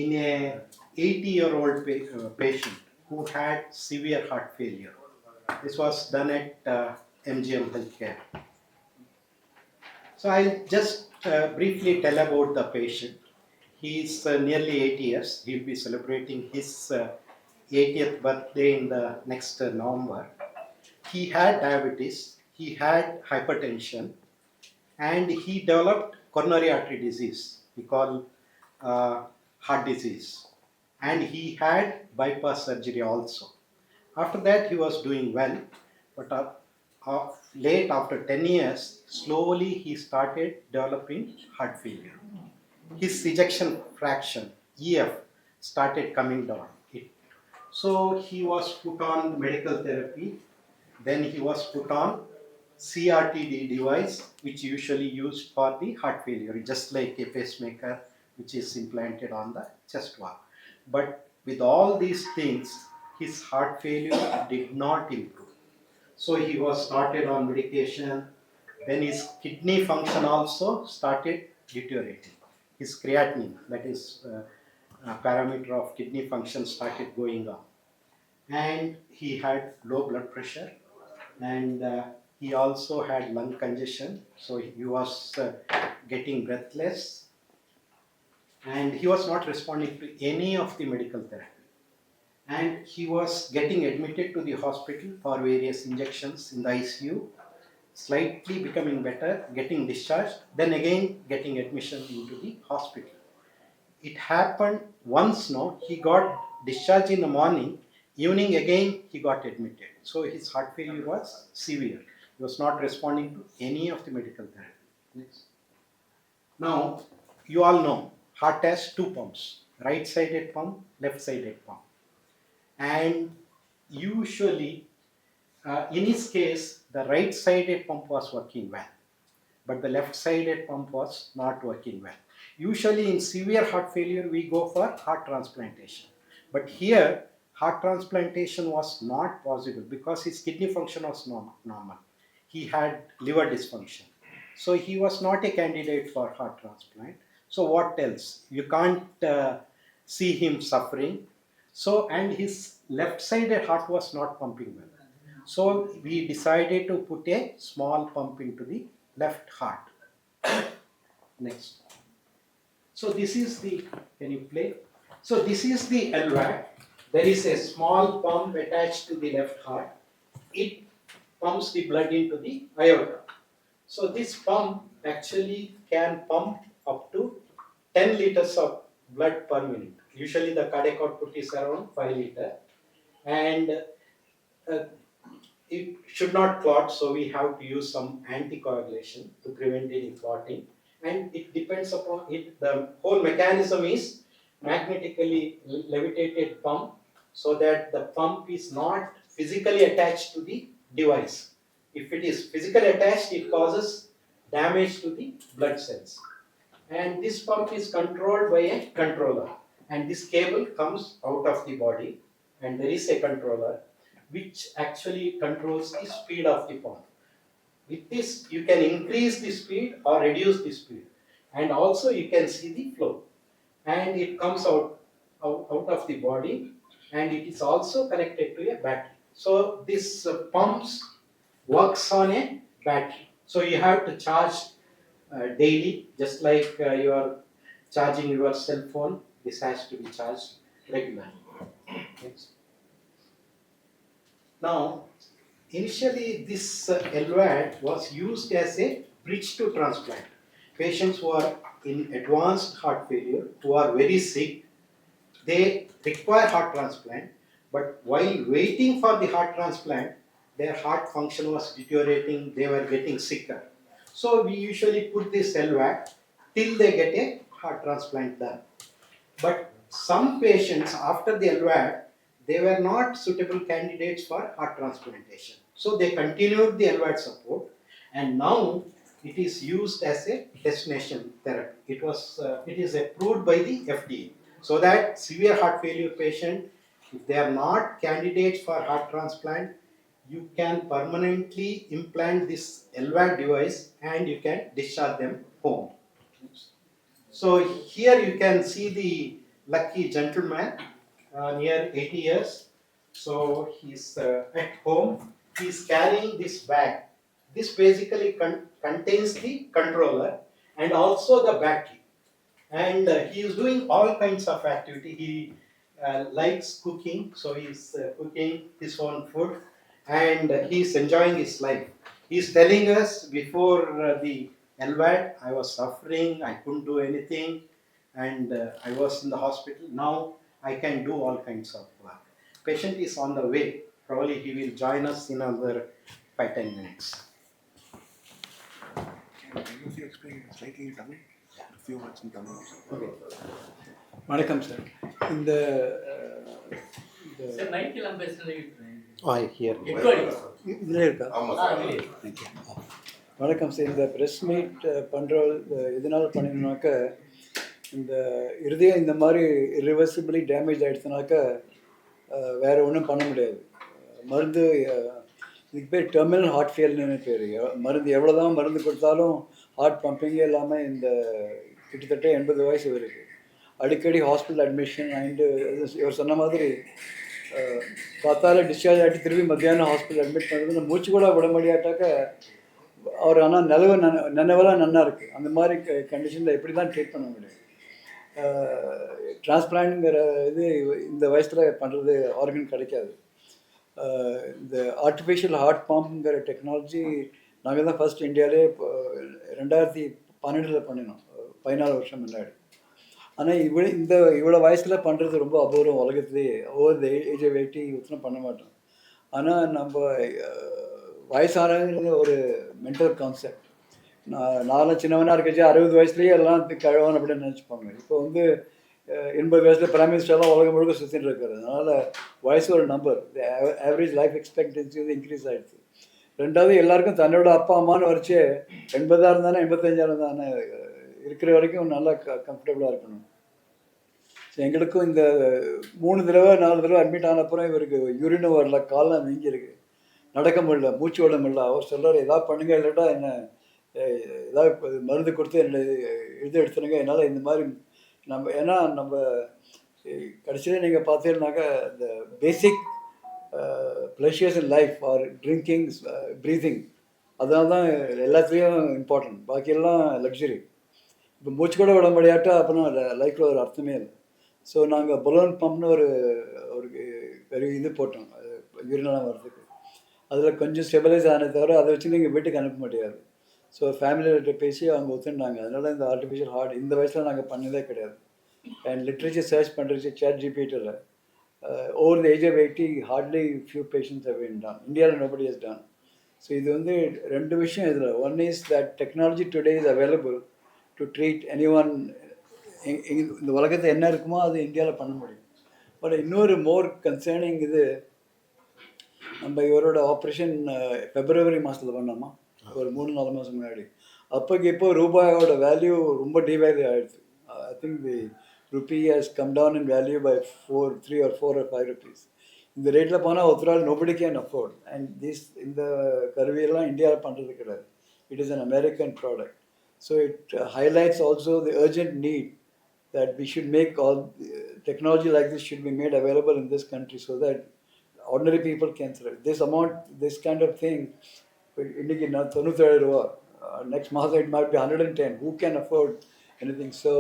in a 80-year-old patient who had severe heart failure. This was done at MGM healthcare. So I'll just briefly tell about the patient. He is nearly 80 years. He'll be celebrating his 80th birthday in the next November. He had diabetes, he had hypertension, and he developed coronary artery disease, we call heart disease. And he had bypass surgery also. After that, he was doing well, but late after 10 years, slowly he started developing heart failure. His ejection fraction, EF, started coming down. So he was put on medical therapy. Then he was put on CRTD device, which usually used for the heart failure, just like a pacemaker, which is implanted on the chest wall. But with all these things, his heart failure did not improve. So he was started on medication. Then his kidney function also started deteriorating. His creatinine, that is parameter of kidney function, started going up. And he had low blood pressure, and he also had lung congestion, so he was getting breathless, and he was not responding to any of the medical therapy. And he was getting admitted to the hospital for various injections in the ICU, slightly becoming better, getting discharged, then again getting admission into the hospital. It happened once now, he got discharged in the morning, evening again he got admitted. So his heart failure was severe. He was not responding to any of the medical therapy. Next. Now, you all know, heart has two pumps, right-sided pump, left-sided pump. And usually, in his case, the right-sided pump was working well, but the left-sided pump was not working well. Usually in severe heart failure, we go for heart transplantation. But here, heart transplantation was not possible because his kidney function was normal. He had liver dysfunction. So he was not a candidate for heart transplant. So what else? You can't see him suffering. So, and his left-sided heart was not pumping well. So we decided to put a small pump into the left heart. Next. So this is the, can you play? So this is the LVAD. There is a small pump attached to the left heart. It pumps the blood into the aorta. So this pump actually can pump up to 10 liters of blood per minute. Usually the cardiac output is around 5 liters. And it should not clot, so we have to use some anticoagulation to prevent any clotting. And it depends upon it. The whole mechanism is magnetically levitated pump, so that the pump is not physically attached to the device. If it is physically attached, it causes damage to the blood cells. And this pump is controlled by a controller. And this cable comes out of the body, and there is a controller which actually controls the speed of the pump. With this, you can increase the speed or reduce the speed, and also you can see the flow. And it comes out of the body, and it is also connected to a battery. So this pumps works on a battery. So you have to charge daily, just like you are charging your cell phone. This has to be charged regularly. Next. Now, initially this LVAD was used as a bridge to transplant. Patients who are in advanced heart failure, who are very sick, they require heart transplant, but while waiting for the heart transplant, their heart function was deteriorating, they were getting sicker. So we usually put this LVAD till they get a heart transplant done. But some patients after the LVAD, they were not suitable candidates for heart transplantation. So they continued the LVAD support, and now it is used as a destination therapy. It is approved by the FDA, so that severe heart failure patient, if they are not candidates for heart transplant, you can permanently implant this LVAD device and you can discharge them home. So here you can see the lucky gentleman, near 80 years. So he's at home. He's carrying this bag. This basically contains the controller and also the battery. And he is doing all kinds of activity. He likes cooking, so he's cooking his own food, and he's enjoying his life. He's telling us before the LVAD, I was suffering, I couldn't do anything, and I was in the hospital. Now I can do all kinds of work. Patient is on the way. Probably he will join us in another 5-10 minutes. Can you explain slightly in Tamil? A few words in Tamil. Okay. வணக்கம் sir. இந்த sir மைக்கெல்லாம் பேசுறது I hear. இதில் இருக்கா? வணக்கம் sir. இந்த press meet பண்ணுற எதனால் பண்ணினாக்க, இந்த இருதயம் இந்த மாதிரி irreversibly டேமேஜ் ஆகிடுச்சுனாக்கா வேறு ஒன்றும் பண்ண முடியாது. மருந்து இதுக்கு பேர் டெர்மினல் ஹார்ட் ஃபெயில்னு பேர். மருந்து எவ்வளோ தான் மருந்து கொடுத்தாலும் ஹார்ட் பம்பிங்கே இல்லாமல் இந்த கிட்டத்தட்ட 80 வயசு இருக்குது. அடிக்கடி ஹாஸ்பிட்டல் அட்மிஷன் ஆகிட்டு இவர் சொன்ன மாதிரி காத்தால டிஸ்சார்ஜ் ஆகிட்டு திரும்பி மத்தியானம் ஹாஸ்பிட்டல் அட்மிட் பண்ணுறது மூச்சு கூட விட முடியாட்டாக்க அவர். ஆனால் நினைவெல்லாம் நல்லா இருக்குது. அந்த மாதிரி கண்டிஷனில் எப்படி தான் ட்ரீட் பண்ண முடியும். டிரான்ஸ்பிளான்ட்ங்கிற இது இந்த வயசில் பண்ணுறது ஆர்கன் கிடைக்காது. இந்த ஆர்டிஃபிஷியல் ஹார்ட் பம்புங்கிற டெக்னாலஜி நாங்கள் தான் ஃபஸ்ட் இந்தியாவிலே 2012 பண்ணினோம், 14 வருஷம் முன்னாடி. ஆனால் இவ்வளோ வயசில் பண்ணுறது ரொம்ப அபூர்வம் உலகத்துலேயே. ஓவர் ஏஜ் ஆஃப் 80 யூத்லாம் பண்ண மாட்டோம். ஆனால் நம்ம வயசானது ஒரு மென்டல் கான்செப்ட். நானும் சின்னவனாக இருக்கச்சு 60 வயசுலேயே எல்லாம் கழவன் அப்படின்னு நினச்சிப்பாங்க. இப்போ 80 வயசில் பிரைம் மினிஸ்டர்லாம் உலகம் முழுக்க சுற்றிட்டு இருக்காரு. அதனால் வயசு ஒரு number. Average life expectancy increase ஆகிடுச்சு. ரெண்டாவது எல்லாருக்கும் தன்னோட அப்பா அம்மானு வரைச்சு 80 இருந்தானே 85 இருந்தானே இருக்கிற வரைக்கும் நல்லா கம்ஃபர்டபுளாக இருக்கணும். ஸோ எங்களுக்கும் இந்த 3 தடவை 4 தடவை அட்மிட் ஆன அப்புறம் இவருக்கு யூரினும் வரல, கால்லாம் வீங்கிருக்கு, நடக்க முடியல, மூச்சு விட முடியல. அவர் சொல்கிறார், எதாவது பண்ணுங்க, இல்லாட்டா என்ன ஏதாவது மருந்து கொடுத்து என்ன இது எடுத்துனுங்க, என்னால் இந்த மாதிரி ஏன்னா நம்ம கடைசியில் நீங்கள் பார்த்தீங்கன்னாக்கா இந்த basic pleasures in life are drinking, breathing, அதனால தான் எல்லாத்துலேயும் இம்பார்ட்டன்ட். பாக்கியெல்லாம் லக்ஸுரி. இப்போ மூச்சு கூட விட முடியாட்டா அப்புறம் லைஃப்பில் ஒரு அர்த்தமே இல்லை. ஸோ நாங்கள் பலூன் பம்ப்னு ஒரு பெரிய இது போட்டோம் யூரினெலாம் வர்றதுக்கு. அதில் கொஞ்சம் ஸ்டெபிலைஸ் ஆனதை தவிர அதை வச்சு நீங்கள் வீட்டுக்கு அனுப்ப முடியாது. ஸோ ஃபேமிலிகிட்ட பேசி அவங்க ஒத்துண்டாங்க. அதனால் இந்த ஆர்டிஃபிஷியல் ஹார்ட் இந்த வயசில் நாங்கள் பண்ணதே கிடையாது. அண்ட் லிட்ரேச்சர் சர்ச் பண்ணுறச்சு சேட் ஜிபிடியில் over the age of 80 hardly few patients have been done. இந்தியாவில் நோபடி ஹஸ் டன். ஸோ இது 2 விஷயம் இதில். One is that technology today is available to treat any one. இந்த உலகத்தில் என்ன இருக்குமோ அது இந்தியாவில் பண்ண முடியும். பட் இன்னொரு மோர் கன்சர்னிங் இது, நம்ம இவரோட ஆப்ரேஷன் February மாதத்தில் பண்ணோமா, ஒரு 3-4 மாதம் முன்னாடி. அப்போக்கு இப்போ ரூபாயோட வேல்யூ ரொம்ப டிவேல்யூ ஆகிடுச்சு. I think the rupee has come down in value by 3 or 4 or 5 rupees. இந்த ரேட்டில் போனால் ஒருத்தரால் நோபடி கேன் அஃபோர்ட். அண்ட் இந்த கருவியெல்லாம் இந்தியாவில் பண்ணுறது கிடையாது. It is an American product. So it highlights also the urgent need that we should make all technology like this should be made available in this country so that ordinary people can thrive. This amount, this kind of thing, இன்னைக்கு 97 ரூபா, next month it might be 110. Who can afford anything? So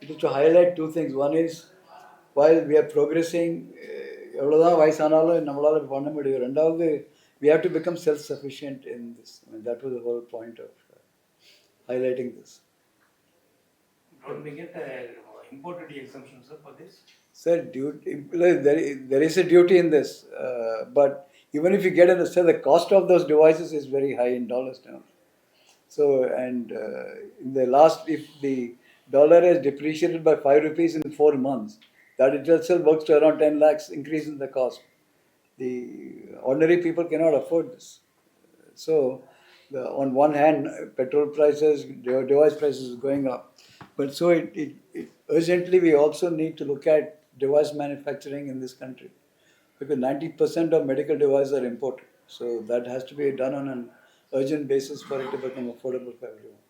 it is to highlight 2 things. One is while we are progressing, எவ்வளோதான் வயசானாலும் நம்மளால் பண்ண முடியும். ரெண்டாவது, we have to become self-sufficient in this. I mean, that was the whole point of highlighting this. Don't we get imported exemptions for this? Sir, there is a duty in this, but even if you get it, sir, the cost of those devices is very high in dollars terms. So, and in the last, if the dollar has depreciated by 5 rupees in 4 months, that itself works to around 10 lakhs increase in the cost. The ordinary people cannot afford this. So, on one hand, petrol prices, device prices going up. But so it urgently we also need to look at device manufacturing in this country, because 90% of medical devices are imported. So that has to be done on an urgent basis for it to become affordable for everyone.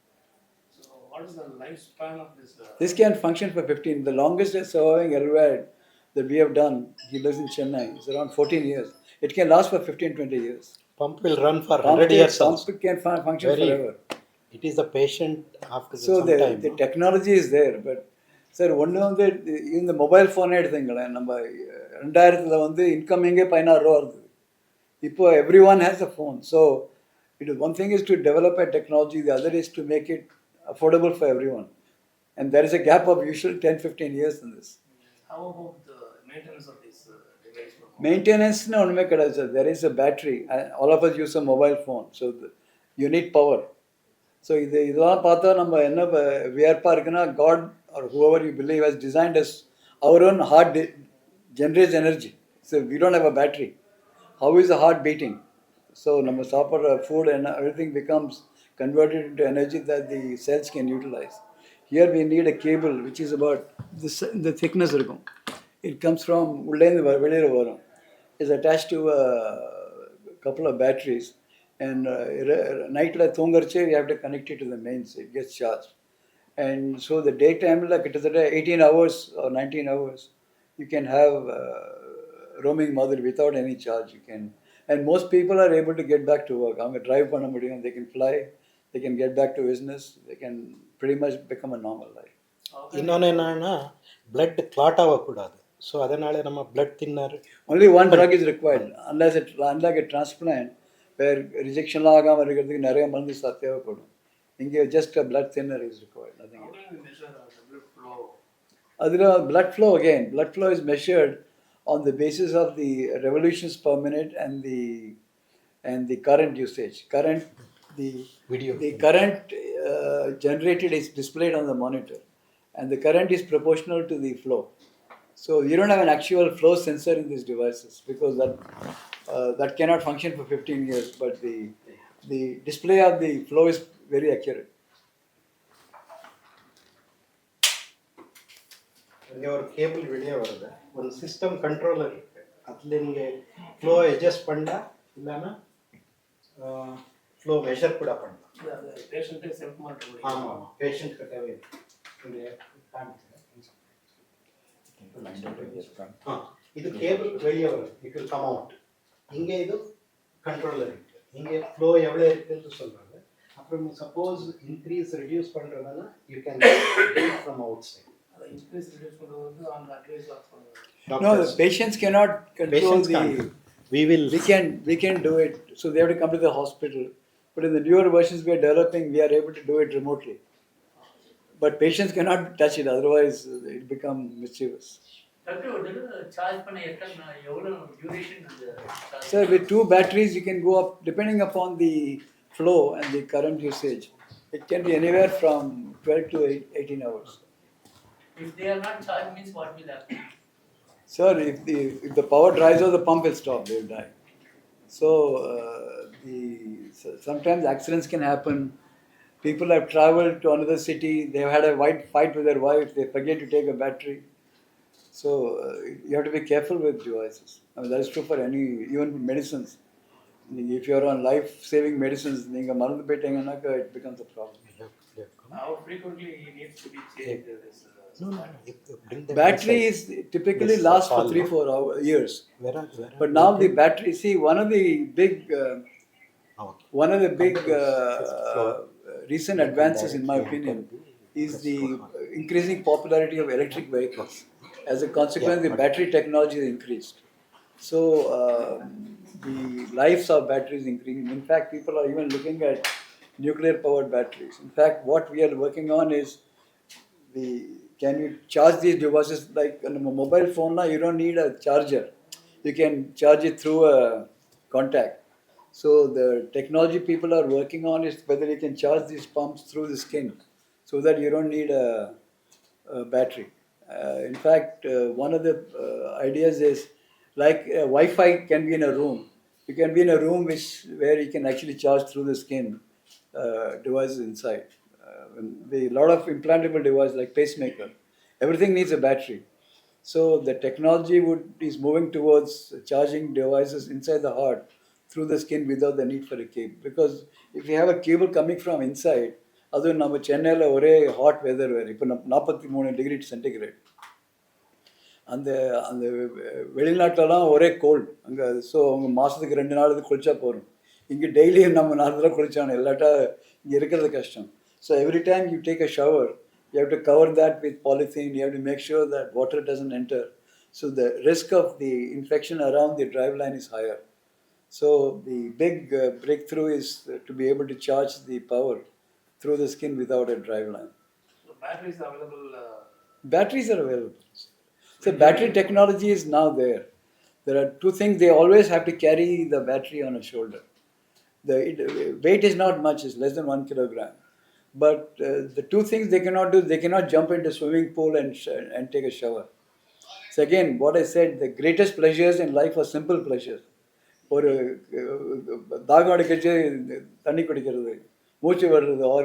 So what is the lifespan of this? This can function for 15. The longest surviving LVAD that we have done, he lives in Chennai, is around 14 years. It can last for 15, 20 years. Pump will run for Pump 100 years also. can function Very, forever. it is the patient after So some time. the technology is there, but sir ஒன்று வந்து இந்த mobile ஃபோனே எடுத்துங்களேன். நம்ம 2000 வந்து இன்கமிங்கே 16 வருது. இப்போ everyone has a phone. So one thing is to develop a technology, the other is to make it affordable for everyone. And there is a gap of usually 10-15 years in this. How about the maintenance of this device? Maintenance no ஒன்றுமே கிடையாது sir. There is a battery. All of us use a mobile phone. So you need power. So இதெல்லாம் பார்த்தா நம்ம என்ன வியர்ப்பாக இருக்குன்னா, God or whoever you believe has designed us our own heart generates energy. So we don't have a battery. How is a heart beating? So நம்ம சாப்பிட்ற food and everything becomes converted into energy that the cells can utilize. Here we need a cable which is about the thickness இருக்கும். It comes from உள்ளேருந்து வெளியில் வரும். It's attached to a couple of batteries. And night தூங்கறச்சே we have to connect it to the mains. It gets charged. And so the daytime கிட்டத்தட்ட 18 hours or 19 hours you can have roaming mother without any charge. You can, and most people are able to get back to work. அவங்க drive பண்ண முடியும், they can fly, they can get back to business, they can pretty much become a normal life. இன்னொன்று என்னன்னா blood clot ஆகக்கூடாது. So அதனால நம்ம blood thinner. Only one drug is required. Unlike a transplant where ரிஜெக்ஷன்லாம் ஆகாமல் இருக்கிறதுக்கு நிறைய மருந்து தேவைப்படும். இங்கே just a blood thinner is required. How can we measure the blood flow? அதில் blood flow again. Blood flow is measured on the basis of the revolutions per minute and the current usage. The current generated is displayed on the monitor, and the current is proportional to the flow. So you don't have an actual flow sensor in these devices because that cannot function for 15 years. But the display of the flow is very accurate. இங்கே ஒரு cable வெளியே வருது, ஒரு system controller இருக்குது. அதில் நீங்கள் flow adjust பண்ணலாம், இல்லைன்னா ஃப்ளோ மெஷர் கூட பண்ணலாம். பேஷண்ட்டே செல்ஃப் மானிட்டர். ஆமாம், பேஷண்ட் கிட்டவே இது கேபிள் வெளியே வரும். It will come out. இங்கே இது கண்ட்ரோலர் இருக்குது. இங்கே ஃப்ளோ எவ்வளோ இருக்குன்னு சொல்கிறாங்க. அப்புறம் சப்போஸ் இன்க்ரீஸ் ரெடியூஸ் பண்ணுறதுனா you can from outside. Increase reduce பண்ணுறது on the advice of No, the patients cannot control we can do it. So they have to come to the hospital. But in the newer versions we are developing, we are able to do it remotely. But patients cannot touch it, otherwise it becomes mischievous. Charge பண்ண எவ்வளவு duration அந்த charge? Sir, with 2 batteries you can go up, depending upon the flow and the current usage. It can be anywhere from 12 to 18 hours. If they are not charged, means what will happen? Sir, if the power dries out, the pump will stop. They will die. So sometimes accidents can happen. People have traveled to another city. They have had a fight with their wife. They forget to take a battery. So you have to be careful with devices. I mean, that is true for even medicines. If you are on life-saving medicines, நீங்க மறந்து போயிட்டீங்கன்னாக்கா it becomes a problem. how frequently it needs to be changed. Batteries typically last for 3-4 years. But now the battery, see, one of the big recent advances, in my opinion, is the increasing popularity of electric vehicles. As a consequence, the battery technology is increased. So the lives of batteries increasing. In fact, people are even looking at nuclear-powered batteries. In fact, what we are working on is can you charge these devices like on a mobile phone? Now you don't need a charger. You can charge it through a contact. So the technology people are working on is whether you can charge these pumps through the skin, so that you don't need a battery. In fact, one of the ideas is like Wi-Fi can be in a room. You can be in a room where you can actually charge through the skin devices inside. A lot of implantable devices like pacemaker, everything needs a battery. So the technology is moving towards charging devices inside the heart through the skin without the need for a cable. Because if you have a cable coming from inside, அதுவும் நம்ம சென்னையில் ஒரே hot weather வேறு. இப்போ 43 degree centigrade. அந்த அந்த வெளிநாட்டிலலாம் ஒரே gold அங்கே. ஸோ அவங்க மாதத்துக்கு 2 நாள் இது குளிச்சா போகிறோம். இங்கே டெய்லியும் நம்ம 4 தடவை குளிச்சானு, இல்லாட்டா இங்கே இருக்கிறது கஷ்டம். So every time you take a shower, you have to cover that with polythene. You have to make sure that water doesn't enter. So the risk of the infection around the driveline is higher. So the big breakthrough is to be able to charge the power through the skin without a driveline. So batteries are available. Batteries are available. So battery technology is now there. There are two things. They always have to carry the battery on a shoulder. The weight is not much, it's less than 1 kilogram. But the two things they cannot do, they cannot jump into swimming pool and take a shower. So again, what I said, the greatest pleasures in life are simple pleasures. ஒரு தாகம் அடிக்கச்சு தண்ணி குடிக்கிறது, மூச்சு வர்றது, or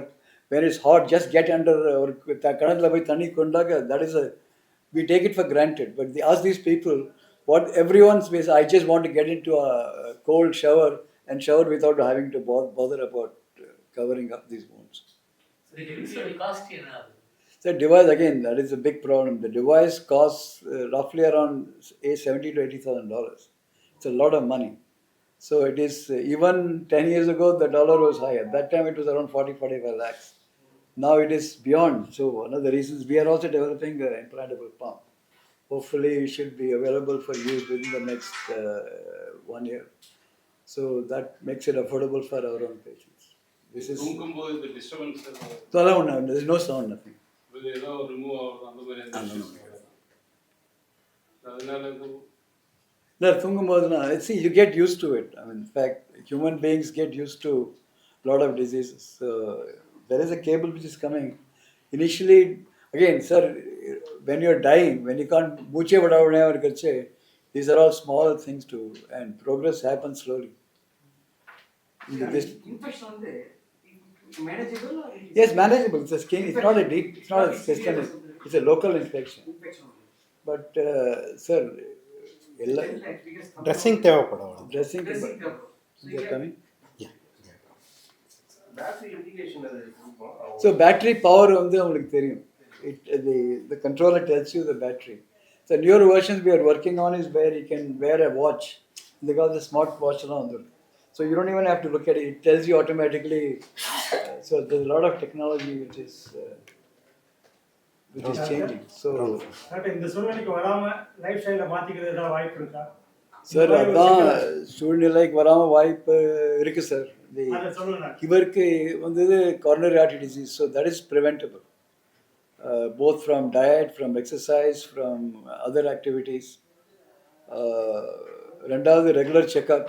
when it's hot, just get under ஒரு கிணத்துல போய் தண்ணி கொண்டாக்க, that is we take it for granted. But they ask these people, what everyone says, I just want to get into a cold shower and shower without having to bother about covering up these wounds. Cost என்ன ஆகுது? So device, again, that is a big problem. The device costs roughly around $70,000 to $80,000. It's a lot of money. So it is, even 10 years ago, the dollar was high. At that time, it was around 40-45 lakhs. Now it is beyond. So one of the reasons, we are also developing an implantable pump. Hopefully, it should be available for use within the next 1 year. So that makes it affordable for our own patients. This is. The disturbance. So there is no sound, nothing. See, you get used to it. I mean, in fact, human beings get used to a lot of diseases. So there is a cable which is coming. Initially, again, sir, when you're dying, when you can't muche vadavane, these are all small things too, and progress happens slowly. Infection on the manageable or Yes, manageable. It's a skin. It's not a deep. It's not a systemic. It's a local infection. But sir, dressing தேவைப்படும். dressing. They are coming. battery indication So battery power வந்து உங்களுக்கு தெரியும். The controller tells you the battery. So newer versions we are working on is where you can wear a watch. They call the smart watch around it. So you don't even have to look at it. It tells you automatically. So there's a lot of technology which is changing. So இந்த சூழ்நிலைக்கு வராம life ஸ்டைல மாத்திக்கிறது ஏதாவது வாய்ப்பு இருக்கா? Sir அதான் சூழ்நிலைக்கு வராமல் வாய்ப்பு இருக்கு சார். அதை சொல்லுங்க. இவருக்கு வந்தது coronary artery disease, so that is preventable, both from diet, from exercise, from other activities. ரெண்டாவது regular checkup.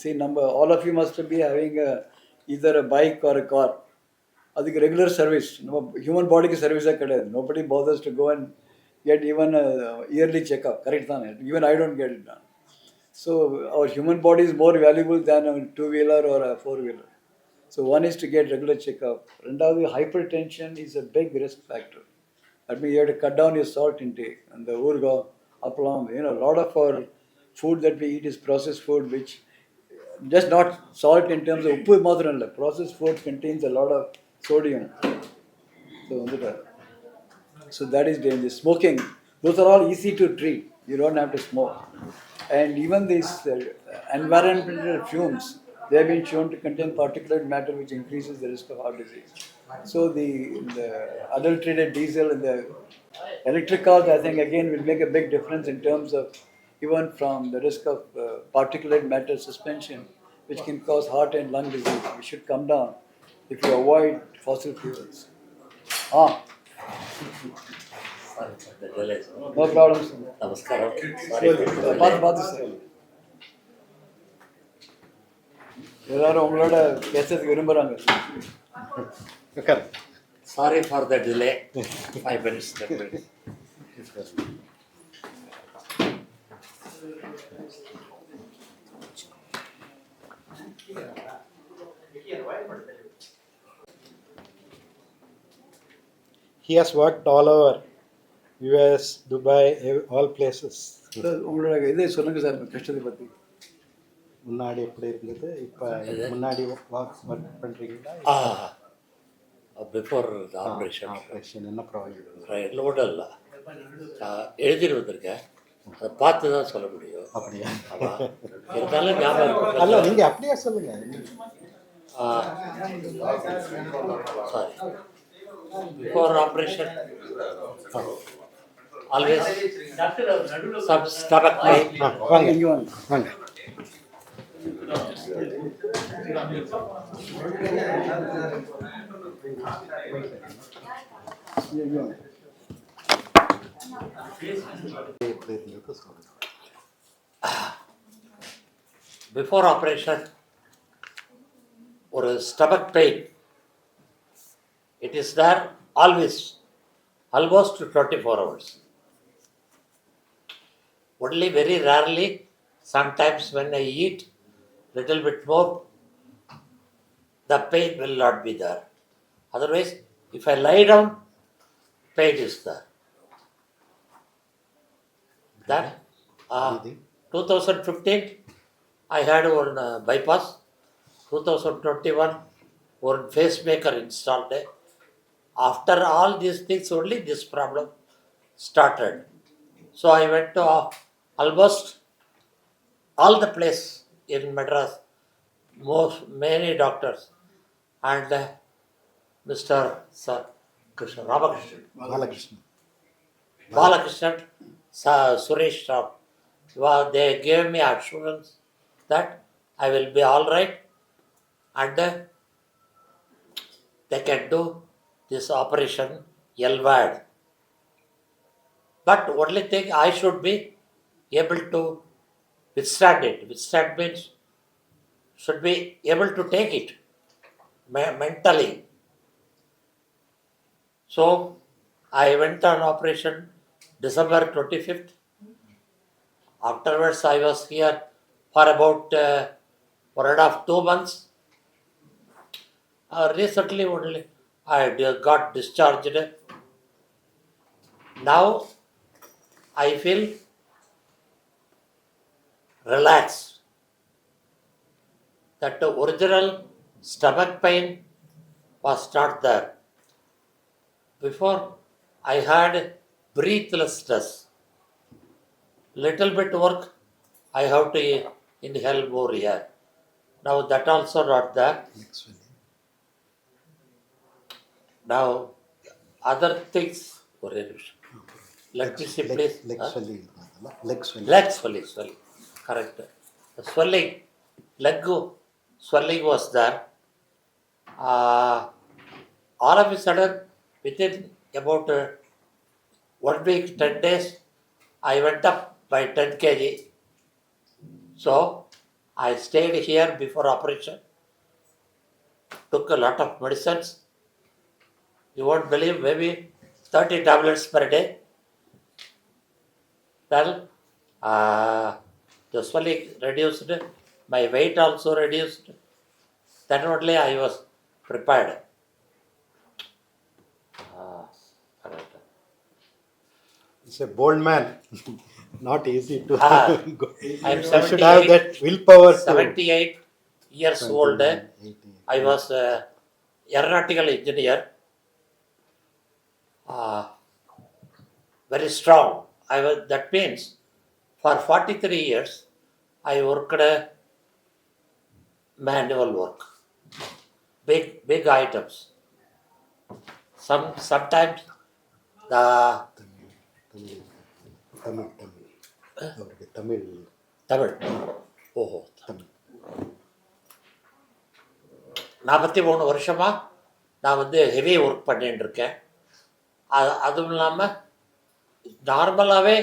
See, all of you must be having either a bike or a car. அதுக்கு regular service. நம்ம human பாடிக்கு சர்வீஸாக கிடையாது. Nobody bothers to go and get even a yearly checkup. Correct தானே? Even I don't get it done. So our human body is more valuable than a two-wheeler or a four-wheeler. So one is to get regular checkup. ரெண்டாவது hypertension is a big risk factor. That means you have to cut down your salt intake. And the ஊறுகாய், அப்பளம், a lot of our food that we eat is processed food, which just not salt in terms of உப்பு மாத்திரம் இல்லை. Processed food contains a lot of sodium. So that is dangerous. Smoking, those are all easy to treat. You don't have to smoke. And even these environmental fumes, they have been shown to contain particulate matter which increases the risk of heart disease. So the adulterated diesel and the electric cars, I think again will make a big difference in terms of even from the risk of particulate matter suspension, which can cause heart and lung disease. We should come down if you avoid fossil fuels. No problem, sir. Namaskaram. பார்த்து sir. எல்லாரும் உங்களோட பேசுறதுக்கு விரும்புகிறாங்க. Sorry for the delay. 5 minutes. 10 minutes. He has worked all over US, Dubai, all places. Sir உங்களோட இதை சொல்லுங்கள் sir, கஷ்டத்தை பற்றி. முன்னாடி எப்படி இருந்தது, இப்போ முன்னாடி ஒர்க் பண்ணுறீங்களா? Before the operation. ஆப்ரேஷன் என்ன ப்ராப்ளம்? லோடு இல்லை, எழுதிட்டு வந்திருக்கேன், அதை பார்த்து தான் சொல்ல முடியும். அப்படியா? ஆமாம், இருந்தாலும் ஞாபகம் அல்ல, நீங்கள் அப்படியே சொல்லுங்க. Sorry, before operation always doctor அவர் நடுவில் சம் ஸ்டமக் பெயின். வாங்க இங்கே வாங்க. வாங்க. இங்கே வாங்க. எப்படி இருந்தது சொல்லுங்க. பிஃபோர் ஆப்ரேஷன் ஒரு stomach pain, it is there always, almost 24 hours. Only very rarely, sometimes when I eat little bit more, the pain will not be there. Otherwise, if I lie down, pain is there. That Breathing. 2015, I had one bypass. 2021, one pacemaker installed. After all these things, only this problem started. So I went to almost all the place in Madras, many doctors, and Mr. Sir Krishna Ramakrishnan, Balakrishnan. Balakrishnan, Suresh Ram. They gave me assurance that I will be all right, and they can do this operation LVAD. But only thing, I should be able to withstand it. Withstand means should be able to take it mentally. So I went on operation December 25th. Afterwards, I was here for about 1.5-2 months. Recently only I got discharged. Now I feel relaxed. That the original stomach pain was not there. Before, I had breathlessness. Little bit work, I have to inhale more air. Now that also not there. Now other things. Let me see, please. Legs சொல்லி இருந்ததுல Lex சொல்லி. Leg swelling, correct. The swelling, leg swelling was there. All of a sudden, within about 1 week, 10 days, I went up by 10 kg. So I stayed here before operation, took a lot of medicines. You won't believe, maybe 30 tablets per day. Well, the swelling reduced, my weight also reduced. Then only I was prepared. He's a bold man. Not easy to go. I am You should have 78, that willpower to 78 years old. 80. I was aeronautical engineer. Very strong. That means for 43 years I worked manual work, big items. Sometimes the Tamil அவருக்கு Tamil Tamil. ஓஹோ, தமிழ் 43 வருஷமாக நான் heavy work பண்ணிட்டு இருக்கேன். அதுவும் இல்லாமல் நார்மலாகவே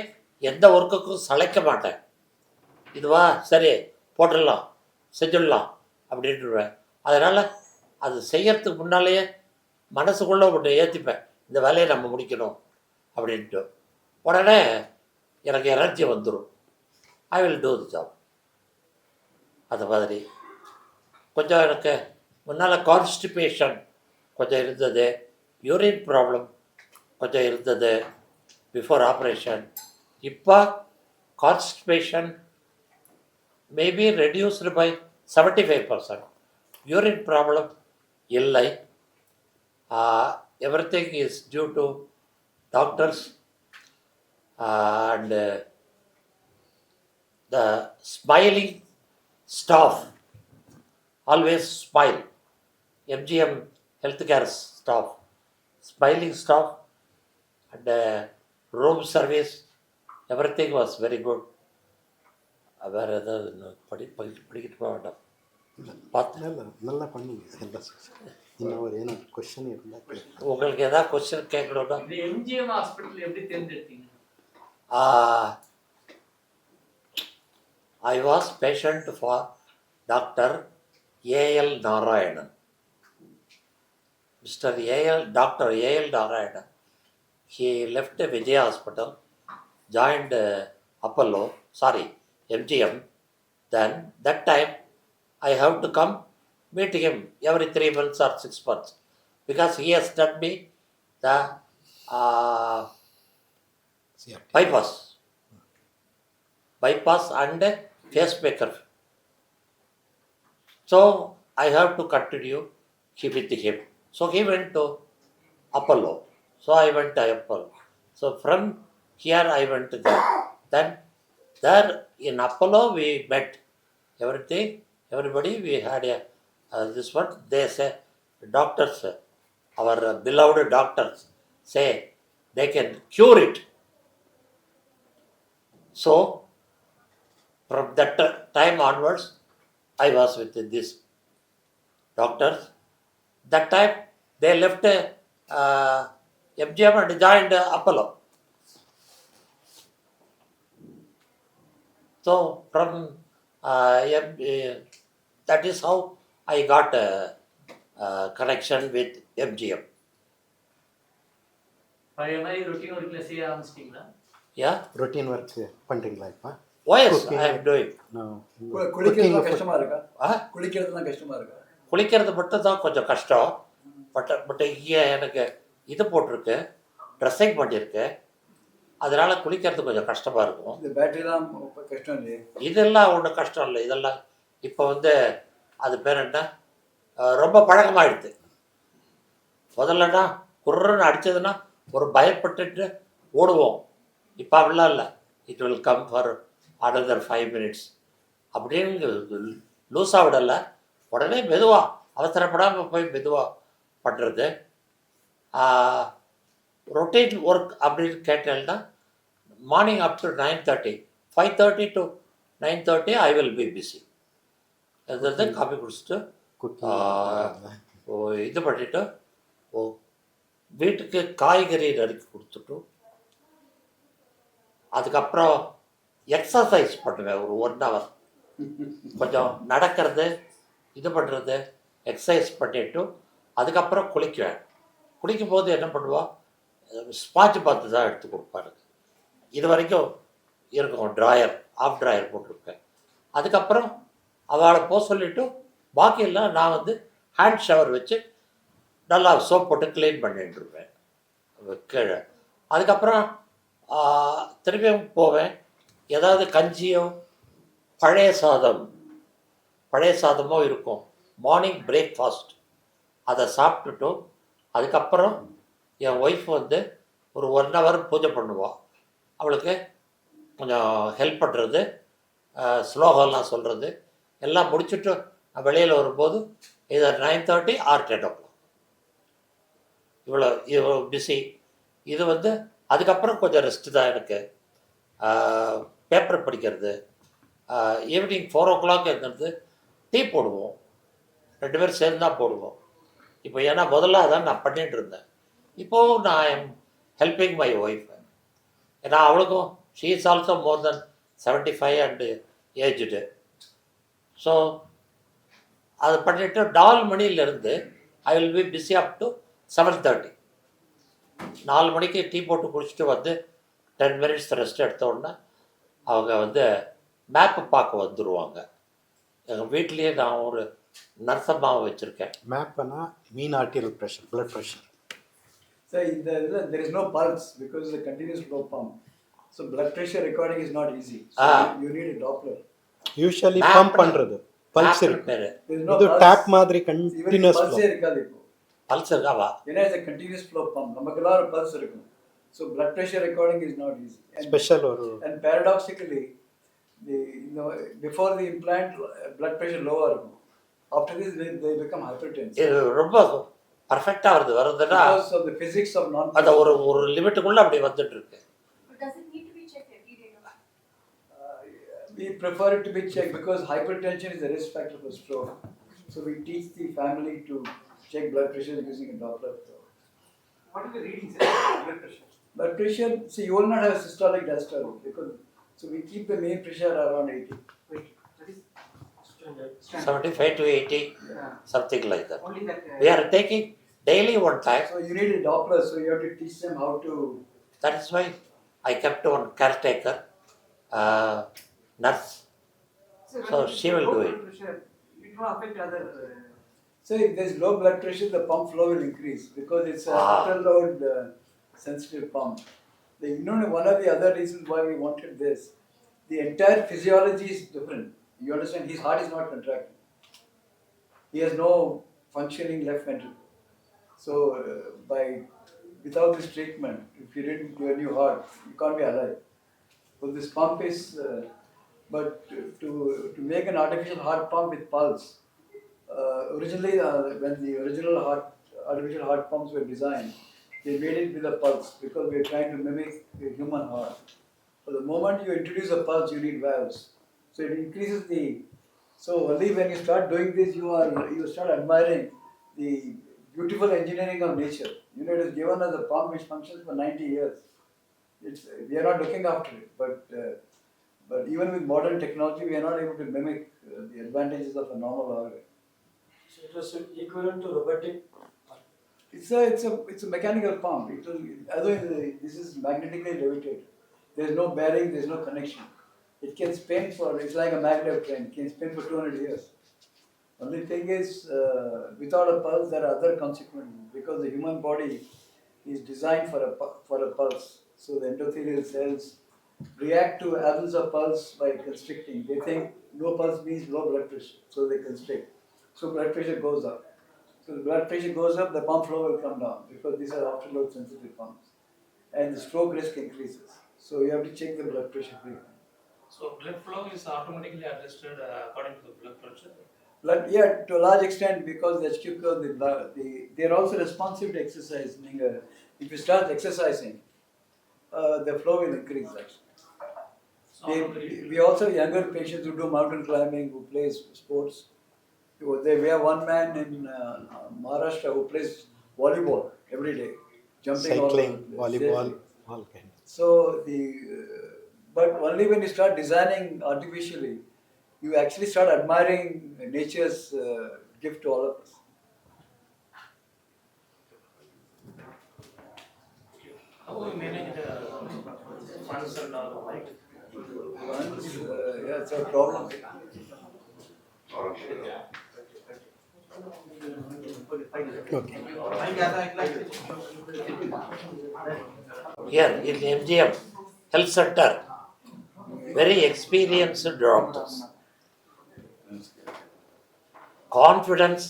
எந்த ஒர்க்குக்கும் சளைக்க மாட்டேன். இதுவா சரி போட்டுடலாம், செஞ்சிடலாம் அப்படின்ட்டுருவேன். அதனால் அது செய்யறதுக்கு முன்னாலேயே மனசுக்குள்ளே ஒன்று ஏற்றிப்பேன், இந்த வேலையை நம்ம முடிக்கணும் அப்படின்ட்டு. உடனே எனக்கு எனர்ஜி வந்துடும். I will do the job. அது மாதிரி கொஞ்சம் எனக்கு முன்னால் கான்ஸ்டிபேஷன் கொஞ்சம் இருந்தது, யூரின் ப்ராப்ளம் கொஞ்சம் இருந்தது பிஃபோர் ஆப்ரேஷன். இப்போ constipation maybe reduced by 75%. Urine problem இல்லை. Everything is due to doctors and the smiling staff. Always smile. MGM healthcare staff, smiling staff, and room service, everything was very good. வேறு ஏதாவது படிக்கிட்டு போக வேண்டாம். பார்த்து நல்லா பண்ணீங்க எல்லாம். இன்னும் ஒரு ஏன்னா கொஸ்டின் இருந்தால் உங்களுக்கு ஏதாவது கொஸ்டின் கேட்கணும்னா இந்த எம்ஜிஎம் ஹாஸ்பிட்டல் எப்படி தேர்ந்தெடுத்தீங்க? I was patient for Dr. A.L. Narayanan. Dr. A.L. Narayanan. He left Vijay Hospital, joined MGM. Then that time I have to come meet him every 3 months or 6 months because he has done me the bypass and pacemaker. So I have to continue with him. So he went to Apollo. So I went to Apollo. So from here I went to there. Then there in Apollo we met everybody. We had this one. They say doctors, our beloved doctors say they can cure it. So from that time onwards, I was with these doctors. That time they left MGM and joined Apollo. So from that is how I got a connection with MGM. பழைய மாதிரி routine ஒர்க்ல செய்ய ஆரம்பிச்சிட்டீங்களா? Yeah. Routine work பண்ணுறீங்களா இப்போ? Oh yes, I am doing. குளிக்கிறதுலாம் கஷ்டமாக இருக்கா? குளிக்கிறதுலாம் கஷ்டமாக இருக்கா? குளிக்கிறது மட்டும் தான் கொஞ்சம் கஷ்டம். பட் இங்கே எனக்கு இது போட்டிருக்கு, ட்ரெஸ்ஸிங் பண்ணியிருக்கு, அதனால குளிக்கிறது கொஞ்சம் கஷ்டமாக இருக்கும். இந்த பேட்டரிலாம் கஷ்டம் இல்லையே? இதெல்லாம் ஒன்றும் கஷ்டம் இல்லை. இதெல்லாம் இப்போ அது பேர் என்ன, ரொம்ப பழக்கமாகிடுது. முதல்லனா குர்றன்னு அடித்ததுன்னா ஒரு பயப்பட்டுட்டு ஓடுவோம். இப்போ அப்படிலாம் இல்லை. It will come for another 5 minutes அப்படின்னு லூஸாக விடலை. உடனே மெதுவாக அவசரப்படாமல் போய் மெதுவாக பண்ணுறது. ரொட்டீன் ஒர்க் அப்படின்னு கேட்டேன்னா morning up to 9:30, 5:30 to 9:30 I will be busy. அது காஃபி குடிச்சிட்டு இது பண்ணிவிட்டு வீட்டுக்கு காய்கறி நறுக்கி கொடுத்துட்டு அதுக்கப்புறம் எக்ஸசைஸ் பண்ணுவேன் ஒரு 1 hour. கொஞ்சம் நடக்கிறது, இது பண்ணுறது, எக்ஸசைஸ் பண்ணிவிட்டு அதுக்கப்புறம் குளிக்குவேன். குளிக்கும் போது என்ன பண்ணுவாள், ஸ்பாட்ச் பார்த்து தான் எடுத்து கொடுப்பாரு. இது வரைக்கும் இருக்கும் ட்ராயர், ஆஃப் ட்ராயர் போட்டிருப்பேன். அதுக்கப்புறம் அவளை போக சொல்லிவிட்டு பாக்கியெல்லாம் நான் ஹேண்ட் ஷவர் வச்சு நல்லா சோப் போட்டு க்ளீன் பண்ணிட்டுருப்பேன் கீழே. அதுக்கப்புறம் திரும்பியும் போவேன். ஏதாவது கஞ்சியோ பழைய சாதமோ இருக்கும், மார்னிங் பிரேக்ஃபாஸ்ட், அதை சாப்பிட்டுட்டு அதுக்கப்புறம் என் ஒய்ஃப் ஒரு 1 hour பூஜை பண்ணுவாள். அவளுக்கு கொஞ்சம் ஹெல்ப் பண்ணுறது, ஸ்லோகம்லாம் சொல்கிறது எல்லாம் முடிச்சுட்டு நான் வெளியில் வரும்போது இதை 9:30 or 10 o'clock இவ்வளோ பிஸி. இது அதுக்கப்புறம் கொஞ்சம் ரெஸ்ட்டு தான் எனக்கு. பேப்பர் படிக்கிறது, ஈவினிங் 4 o'clock எழுந்திருந்து டீ போடுவோம், 2 பேரும் சேர்ந்து தான் போடுவோம். இப்போ ஏன்னா முதல்ல அதான் நான் பண்ணிகிட்டு இருந்தேன். இப்போது நான் ஐம் ஹெல்பிங் மை ஒய்ஃப். ஏன்னா அவளுக்கும் she is also more then 75 and aged. So அதை பண்ணிவிட்டு 4 மணிலேருந்து I will be busy up to 7:30. 4 மணிக்கு டீ போட்டு குடிச்சிட்டு 10 minutes ரெஸ்ட் எடுத்த உடனே அவங்க மேப்பு பார்க்க வந்துடுவாங்க. எங்கள் வீட்லேயே நான் ஒரு நர்சம்மாவை வச்சுருக்கேன். மேப்னா mean arterial pressure, blood pressure. Sir இந்த இதில் there is no pulse because the continuous flow pump. So blood pressure recording is not easy. So you need a Doppler. Usually pump பண்ணுறது பல்ஸ் இருக்கு. There is no இது pulse. Tape மாதிரி Even continuous pulse இருக்காது இப்போ. Pulse இருக்காவா? ஏன்னா it's a continuous flow pump. நமக்கெல்லாம் ஒரு pulse இருக்கும். So blood pressure recording is not easy. Special or And paradoxically, before the implant, blood pressure lower இருக்கும். After this, they become hypertensive. இது ரொம்ப பர்ஃபெக்டாக வருதுன்னா Because of the physics of அதை ஒரு லிமிட்டுக்குள்ளே அப்படி வந்துட்டு இருக்கு. But does it need to be checked every day? We prefer it to be checked because hypertension is a risk factor for stroke. So we teach the family to check blood pressure using a Doppler. What are the readings? Blood pressure. Blood pressure, see, you will not have systolic diastolic because so we keep the main pressure around 80. Wait, that is 75 to 80, Yeah. something like that. Only that. We are taking daily one time. So you need a Doppler, so you have to teach them how to. That is why I kept one caretaker, nurse. So she will do it. Pressure, it will affect other. So if there's low blood pressure, the pump flow will increase because it's a total load sensitive pump. One of the other reasons why we wanted this, the entire physiology is different. You understand? His heart is not contracting. He has no functioning left ventricle. So without this treatment, if you didn't do a new heart, you can't be alive. So this pump is, but to make an artificial heart pump with pulse, originally when the original artificial heart pumps were designed, they made it with a pulse because we are trying to mimic a human heart. So the moment you introduce a pulse, you need valves. So it increases the. So only when you start doing this, you start admiring the beautiful engineering of nature. It is given as a pump which functions for 90 years. We are not looking after it, but even with modern technology, we are not able to mimic the advantages of a normal organ. So it was equivalent to robotic. It's a mechanical pump. This is magnetically levitated. There's no bearing, there's no connection. It can spin it's like a maglev train, it can spin for 200 years. Only thing is, without a pulse, there are other consequences because the human body is designed for a pulse. So the endothelial cells react to absence of pulse by constricting. They think no pulse means low blood pressure, so they constrict. So blood pressure goes up. So the blood pressure goes up, the pump flow will come down because these are afterload sensitive pumps. And the stroke risk increases. So you have to check the blood pressure frequently. So blood flow is automatically adjusted according to the blood pressure. Yeah, to a large extent because the HQ curve, they are also responsive to exercise. Meaning, if you start exercising, the flow will increase actually. We also have younger patients who do mountain climbing, who plays sports. We have one man in Maharashtra who plays volleyball every day, jumping cycling, all volleyball, all kind. So but only when you start designing artificially, you actually start admiring nature's gift to all of us. How do we manage the funds and all like? Yeah, it's a problem. Okay. Here in MGM Health Center, very experienced doctors. Confidence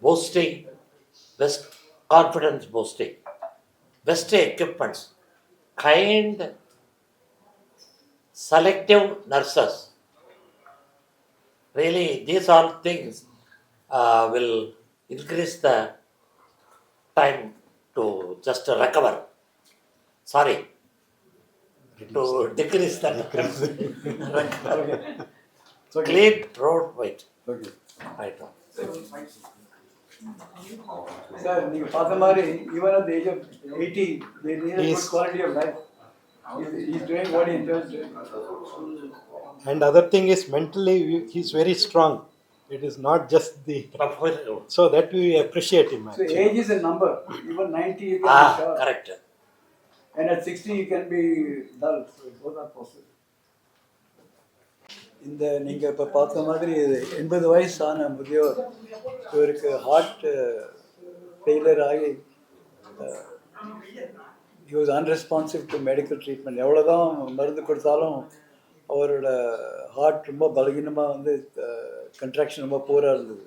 boosting, confidence boosting, best equipments, kind, selective nurses. Really, these all things will increase the time to just recover. Sorry, to decrease the clean road weight. Okay. Right. Sir, you Pathamari, even at the age of 80, they need a good Yes. quality of life. He's doing what he enjoys doing. And other thing is mentally he's very strong. It is not just the so that we appreciate him So actually. age is a number. Even 90 you can be sharp. Correct. And at 60 you can be dull. So both are possible. இந்த நீங்கள் இப்போ பார்த்த மாதிரி 80 வயசான முதியோர் இவருக்கு heart failure ஆகி he was unresponsive to medical treatment. எவ்வளோதான் மருந்து கொடுத்தாலும் அவரோட ஹார்ட் ரொம்ப பலகீனமாக கன்ட்ராக்ஷன் ரொம்ப போராக இருந்தது.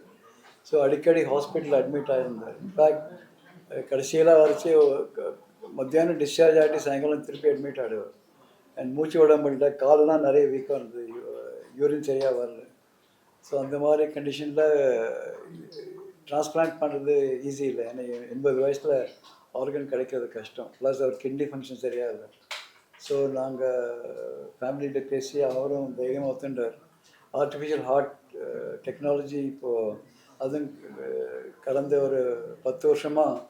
ஸோ அடிக்கடி ஹாஸ்பிட்டல் அட்மிட் ஆகியிருந்தார். இன்ஃபேக்ட் கடைசியில் வரைச்சி மத்தியானம் டிஸ்சார்ஜ் ஆகிட்டு சாயங்காலம் திருப்பி அட்மிட் ஆகிடுவார். அண்ட் மூச்சு விட முடியல, காலெலாம் நிறைய வீக்காக இருந்தது, யூரின் சரியாக வரல. ஸோ அந்த மாதிரி கண்டிஷனில் டிரான்ஸ்பிளான்ட் பண்ணுறது ஈஸி இல்லை. ஏன்னா 80 வயசில் ஆர்கன் கிடைக்கிறது கஷ்டம். ப்ளஸ் அவர் கிட்னி ஃபங்க்ஷன் சரியாக இல்லை. ஸோ நாங்கள் ஃபேமிலிகிட்ட பேசி அவரும் தைரியமாக ஒத்துண்டார். ஆர்டிஃபிஷியல் ஹார்ட் டெக்னாலஜி இப்போது அதுவும் கடந்த ஒரு 10 வருஷமாக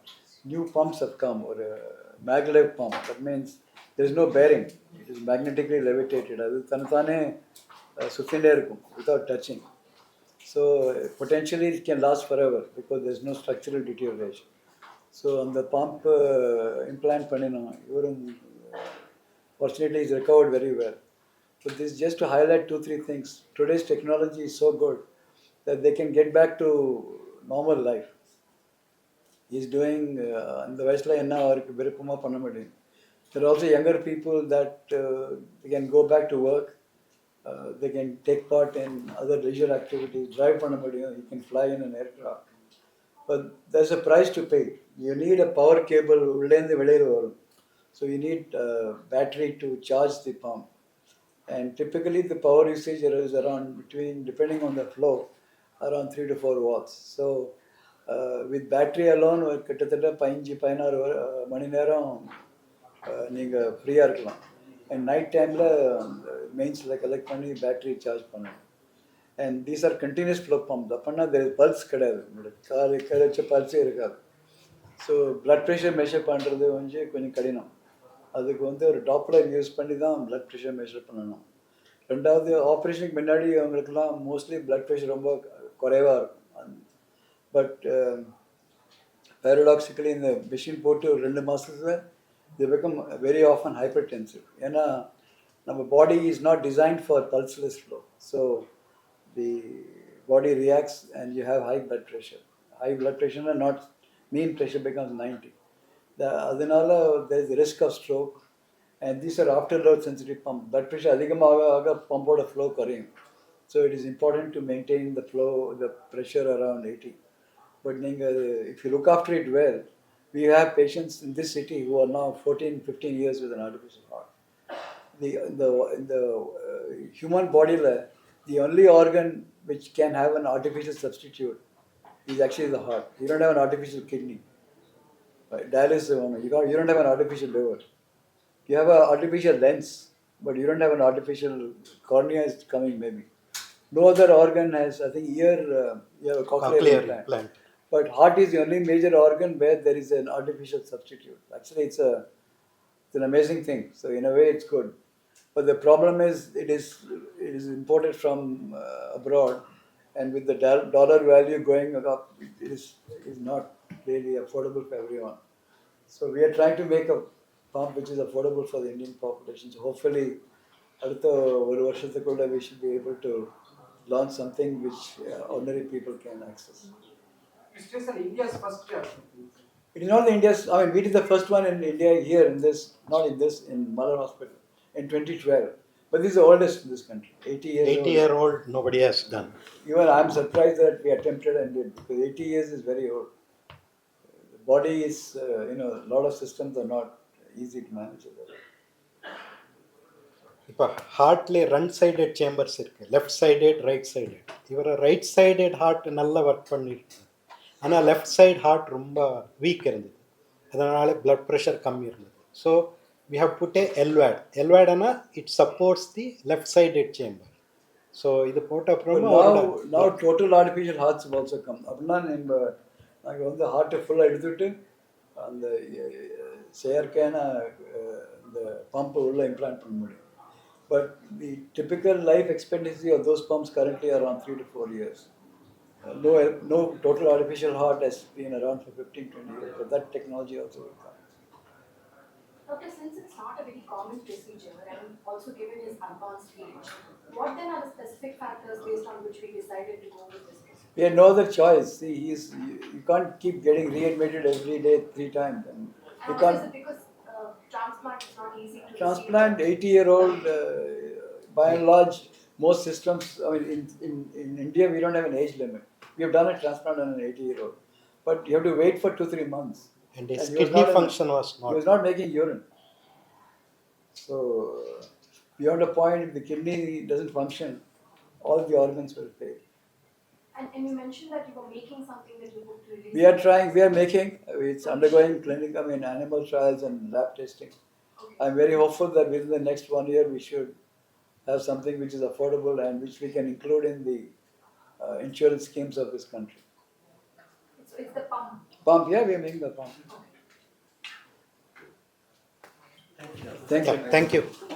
நியூ பம்ப்ஸ் கம். ஒரு maglev pump, that means there is no bearing, it is magnetically levitated. அது தன்னைத்தானே சுற்றிகிட்டே இருக்கும் without touching. So potentially it can last forever because there is no structural deterioration. So அந்த pump implant பண்ணினோம். இவரும் fortunately is recovered very well. But this is just to highlight 2-3 things. Today's technology is so good that they can get back to normal life. He is doing அந்த வயசில் என்ன அவருக்கு விருப்பமாக பண்ண முடியும். There are also younger people that they can go back to work. They can take part in other leisure activities, drive பண்ண முடியும், you can fly in an aircraft. But there's a price to pay. You need a power cable உள்ளேந்து வெளியில் வரும். So you need battery to charge the pump. And typically the power usage is around between, depending on the flow, around 3 to 4 watts. So with battery alone கிட்டத்தட்ட 15-16 மணி நேரம் நீங்கள் ஃப்ரீயாக இருக்கலாம். And night டைமில் மெயின்ஸில் collect பண்ணி பேட்ரி சார்ஜ் பண்ணணும். And these are continuous flow pump. அப்படின்னா பல்ஸ் கிடையாது, உங்களோட கை வச்ச பல்ஸே இருக்காது. ஸோ ப்ளட் ப்ரெஷர் மெஷர் பண்ணுறது கொஞ்சம் கடினம். அதுக்கு ஒரு டாப்லர் யூஸ் பண்ணி தான் ப்ளட் ப்ரெஷர் மெஷர் பண்ணணும். ரெண்டாவது, ஆப்ரேஷனுக்கு முன்னாடி அவங்களுக்குலாம் மோஸ்ட்லி ப்ளட் ப்ரெஷர் ரொம்ப குறைவாக இருக்கும். பட் பேரடாக்சிக்கலி இந்த மிஷின் போட்டு ஒரு 2 மாதத்துல they become very often hypertensive. ஏன்னா நம்ம body is not designed for pulseless flow. So the body reacts and you have high blood pressure. High blood pressure and not mean pressure becomes 90. அதனால there is a risk of stroke. And these are afterload sensitive pump. Blood pressure அதிகமாக பம்போட flow குறையும். So it is important to maintain the flow, the pressure around 80. But if you look after it well, we have patients in this city who are now 14-15 years with an artificial heart. In the human body, the only organ which can have an artificial substitute is actually the heart. You don't have an artificial kidney. Right? Dialysis, you don't have an artificial liver. You have an artificial lens, but you don't have an artificial cornea is coming maybe. No other organ has, I think, ear, you have a cochlear implant. But heart is the only major organ where there is an artificial substitute. Actually, it's an amazing thing. So in a way, it's good. But the problem is, it is imported from abroad, and with the dollar value going up, it is not really affordable for everyone. So we are trying to make a pump which is affordable for the Indian population. So hopefully, அடுத்த ஒரு வருஷத்துக்குள்ள we should be able to launch something which ordinary people can access. It's just India's first job. It is not India's. I mean, we did the first one in India here in this, not in this, in Malar Hospital in 2012. But this is the oldest in this country. 80 years 80-year-old nobody has done. Even I am surprised that we attempted and did, because 80 years is very old. The body is, a lot of systems are not easy to manage. இப்போ ஹார்ட்லேயே ரன் sided chambers இருக்குது, left sided, right sided. இவரை right sided heart நல்லா work பண்ணியிருக்கு. ஆனால் left side heart ரொம்ப weak இருந்தது, அதனால் ப்ளட் ப்ரெஷர் கம்மி இருந்தது. So we have put a LVAD. LVADனா it supports the left sided chamber. So இது போட்ட அப்புறம் now total artificial hearts have also come. அப்படின்னா நாங்கள் ஹார்ட்டை ஃபுல்லாக எடுத்துகிட்டு அந்த செயற்கையான இந்த பம்பு உள்ள இம்ப்ளான்ட் பண்ண முடியும். But the typical life expectancy of those pumps currently are around 3 to 4 years. No total artificial heart has been around for 15-20 years, but that technology also will come. Doctor, since it's not a very common procedure and also given his advanced age, what then are the specific factors based on which we decided to go with this procedure? We had no other choice. See, you can't keep getting readmitted every day 3 times. And you And can't is it because transplant is not easy to transplant 80-year-old. By and large, most systems. I mean, in India, we don't have an age limit. We have done a transplant on an 80-year-old, but you have to wait for 2-3 months. And his And he was kidney not in- function was He was not. not making urine. So beyond a point, if the kidney doesn't function, all the organs will fail. And you mentioned that you were making something that you hope to release. We are making, it's undergoing animal trials and lab testing. Okay. I'm very hopeful that within the next 1 year we should have something which is affordable and which we can include in the insurance schemes of this country. It's the pump. Pump, yeah, we are making the pump. Okay. Thank you. Thank you. Thank you.